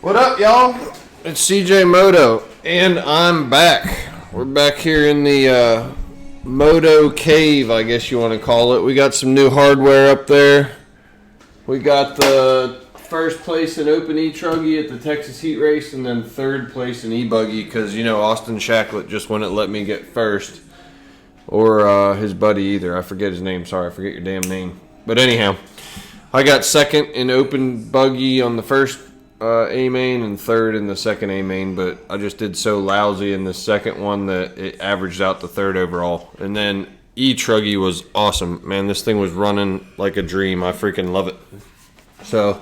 What up, y'all? It's CJ Moto, and I'm back. We're back here in the Moto Cave, I guess you want to call it. We got some new hardware up there. We got the first place in Open E-Truggy at the Texas Heat Race, and then third place in E-Buggy, because, you know, Austin Shacklet just wouldn't let me get first. Or his buddy either. I forget his name. Sorry, I forget your damn name. But anyhow, I got second in Open Buggy on the first A-main and third in the second A-main, but I just did so lousy in the second one that it averaged out to third overall. And then E-Truggy was awesome. Man, this thing was running like a dream. I freaking love it. So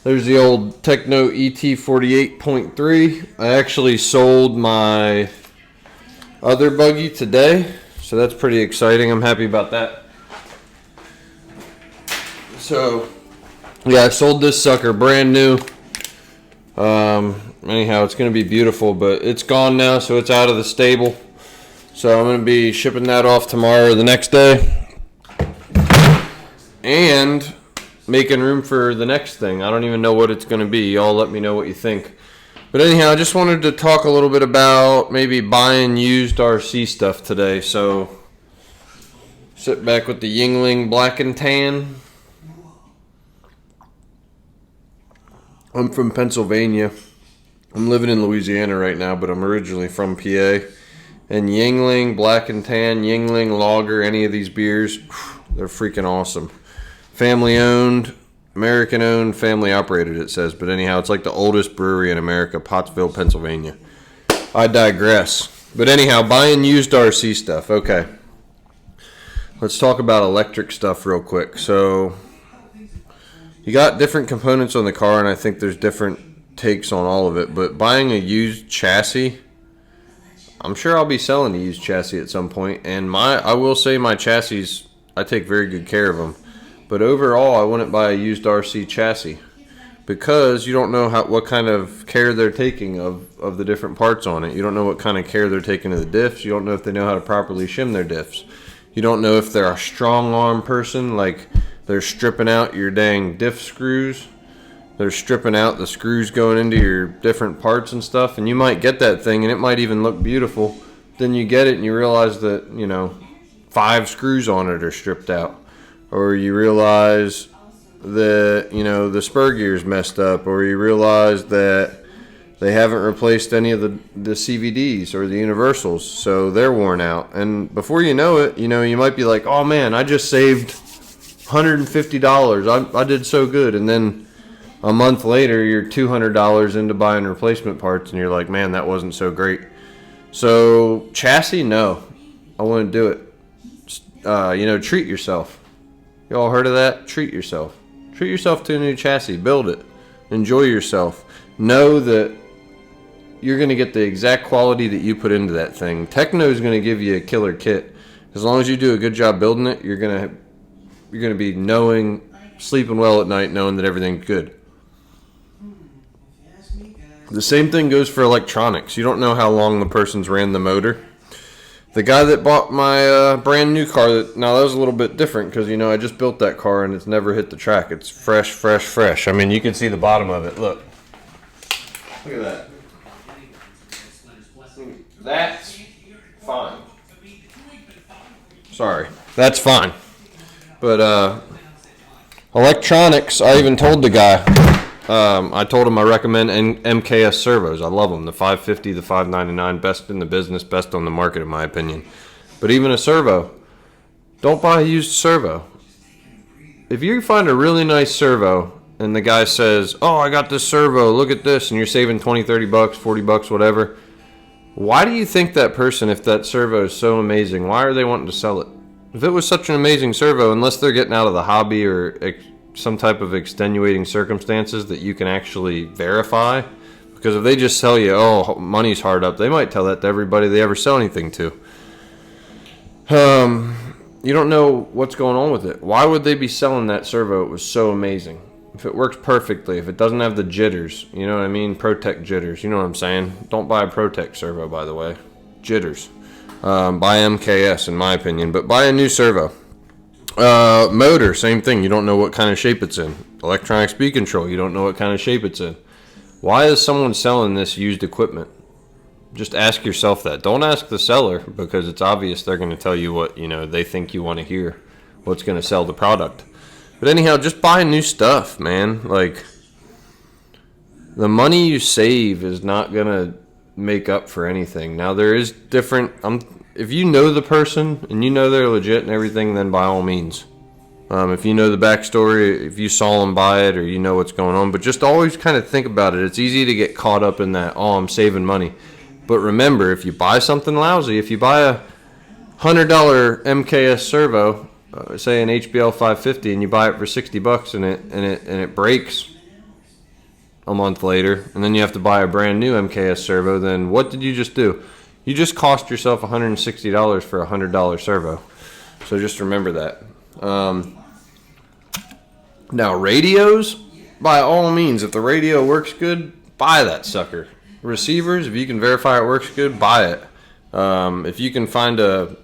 there's the old Techno ET48.3. I actually sold my other buggy today, so that's pretty exciting. I'm happy about that. So yeah, I sold this sucker brand new. Anyhow, it's going to be beautiful, but it's gone now, so it's out of the stable. So I'm going to be shipping that off tomorrow or the next day. And making room for the next thing. I don't even know what it's going to be. Y'all let me know what you think. But anyhow, I just wanted to talk a little bit about maybe buying used RC stuff today. So sit back with the Yuengling Black and Tan. I'm from Pennsylvania. I'm living in Louisiana right now, but I'm originally from PA. And Yuengling, Black and Tan, Yuengling, Lager, any of these beers, they're freaking awesome. Family owned, American owned, family operated, it says. But anyhow, it's like the oldest brewery in America, Pottsville, Pennsylvania. I digress. But anyhow, buying used RC stuff. Okay. Let's talk about electric stuff real quick. So you got different components on the car, and I think there's different takes on all of it. But buying a used chassis, I'm sure I'll be selling a used chassis at some point. And I will say my chassis, I take very good care of them. But overall, I wouldn't buy a used RC chassis because you don't know what kind of care they're taking of the different parts on it. You don't know what kind of care they're taking of the diffs. You don't know if they know how to properly shim their diffs. You don't know if they're a strong arm person, like they're stripping out your dang diff screws. They're stripping out the screws going into your different parts and stuff. And you might get that thing, and it might even look beautiful. Then you get it, and you realize that, 5 screws on it are stripped out. Or you realize that, the spur gear's messed up. Or you realize that they haven't replaced any of the CVDs or the universals. So they're worn out. And before you know it, you might be like, oh, man, I just saved $150. I did so good. And then a month later, you're $200 into buying replacement parts, and you're like, man, that wasn't so great. So chassis, no, I wouldn't do it. Treat yourself. You all heard of that? Treat yourself. Treat yourself to a new chassis. Build it. Enjoy yourself. Know that you're going to get the exact quality that you put into that thing. Techno is going to give you a killer kit. As long as you do a good job building it, you're going to be sleeping well at night, knowing that everything's good. The same thing goes for electronics. You don't know how long the person's ran the motor. The guy that bought my brand new car, now that was a little bit different because, I just built that car and it's never hit the track. It's fresh. I mean, you can see the bottom of it. Look at that. That's fine. Sorry. That's fine. But electronics, I even told the guy, I told him I recommend MKS servos. I love them. The 550, the 599, best in the business, best on the market in my opinion. But even a servo, don't buy a used servo. If you find a really nice servo and the guy says, oh, I got this servo, look at this, and you're saving 20, 30 bucks, 40 bucks, whatever, why do you think that person, if that servo is so amazing, why are they wanting to sell it? If it was such an amazing servo, unless they're getting out of the hobby or some type of extenuating circumstances that you can actually verify, because if they just sell you, oh, money's hard up, they might tell that to everybody they ever sell anything to. You don't know what's going on with it. Why would they be selling that servo? It was so amazing. If it works perfectly, if it doesn't have the jitters, you know what I mean? Protec jitters, you know what I'm saying? Don't buy a Protec servo, by the way. Jitters. Buy MKS, in my opinion, but buy a new servo. Motor, same thing. You don't know what kind of shape it's in. Electronic speed control, you don't know what kind of shape it's in. Why is someone selling this used equipment? Just ask yourself that. Don't ask the seller, because it's obvious they're going to tell you what, they think you want to hear, what's going to sell the product. But anyhow, just buy new stuff, man. Like, the money you save is not going to make up for anything. Now, there is different, if you know the person and you know they're legit and everything, then by all means. If you know the backstory, if you saw them buy it or you know what's going on. But just always kind of think about it. It's easy to get caught up in that, I'm saving money. But remember, if you buy something lousy, if you buy a $100 MKS servo, say an HBL 550, and you buy it for $60 and it breaks a month later, and then you have to buy a brand new MKS servo, then what did you just do? You just cost yourself $160 for a $100 servo. So just remember that. Now, radios, by all means, if the radio works good, buy that sucker. Receivers, if you can verify it works good, buy it. If you can find a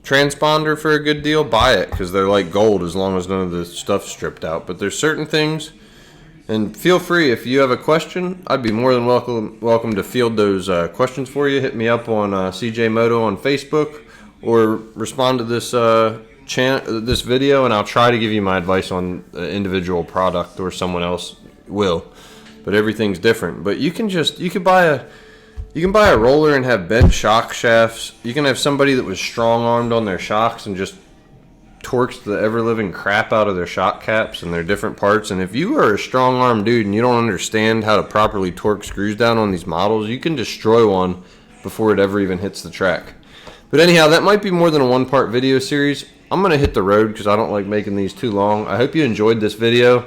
transponder for a good deal, buy it, because they're like gold as long as none of the stuff's stripped out. But there's certain things, and feel free, if you have a question, I'd be more than welcome to field those questions for you. Hit me up on CJ Moto on Facebook, or respond to this this video, and I'll try to give you my advice on an individual product, or someone else will. But everything's different. But you can buy a roller and have bent shock shafts. You can have somebody that was strong-armed on their shocks and just torques the ever-living crap out of their shock caps and their different parts. And if you are a strong-armed dude and you don't understand how to properly torque screws down on these models, you can destroy one before it ever even hits the track. But anyhow, that might be more than a one-part video series. I'm going to hit the road because I don't like making these too long. I hope you enjoyed this video.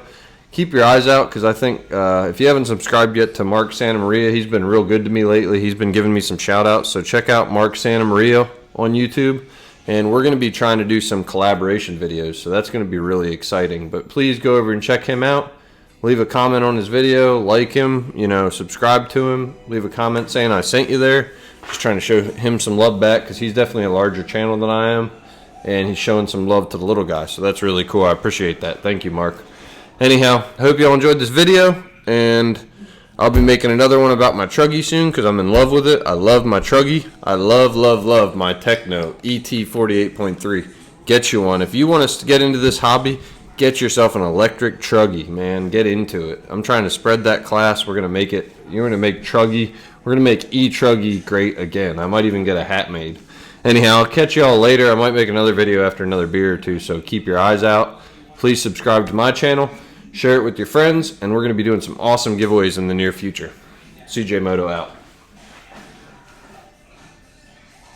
Keep your eyes out, because I think if you haven't subscribed yet to Mark Santa Maria, he's been real good to me lately. He's been giving me some shout-outs. So check out Mark Santa Maria on YouTube. And we're going to be trying to do some collaboration videos. So that's going to be really exciting. But please go over and check him out. Leave a comment on his video. Like him. Subscribe to him. Leave a comment saying I sent you there. Just trying to show him some love back, because he's definitely a larger channel than I am. And he's showing some love to the little guy. So that's really cool. I appreciate that. Thank you, Mark. Anyhow, I hope y'all enjoyed this video. And I'll be making another one about my Truggy soon, because I'm in love with it. I love my Truggy. I love my Techno ET 48.3. Get you one. If you want to get into this hobby, get yourself an electric Truggy, man. Get into it. I'm trying to spread that class. We're going to make it. You're going to make Truggy. We're going to make E-Truggy great again. I might even get a hat made. Anyhow, I'll catch y'all later. I might make another video after another beer or two, so keep your eyes out. Please subscribe to my channel. Share it with your friends, and we're going to be doing some awesome giveaways in the near future. CJ Moto out.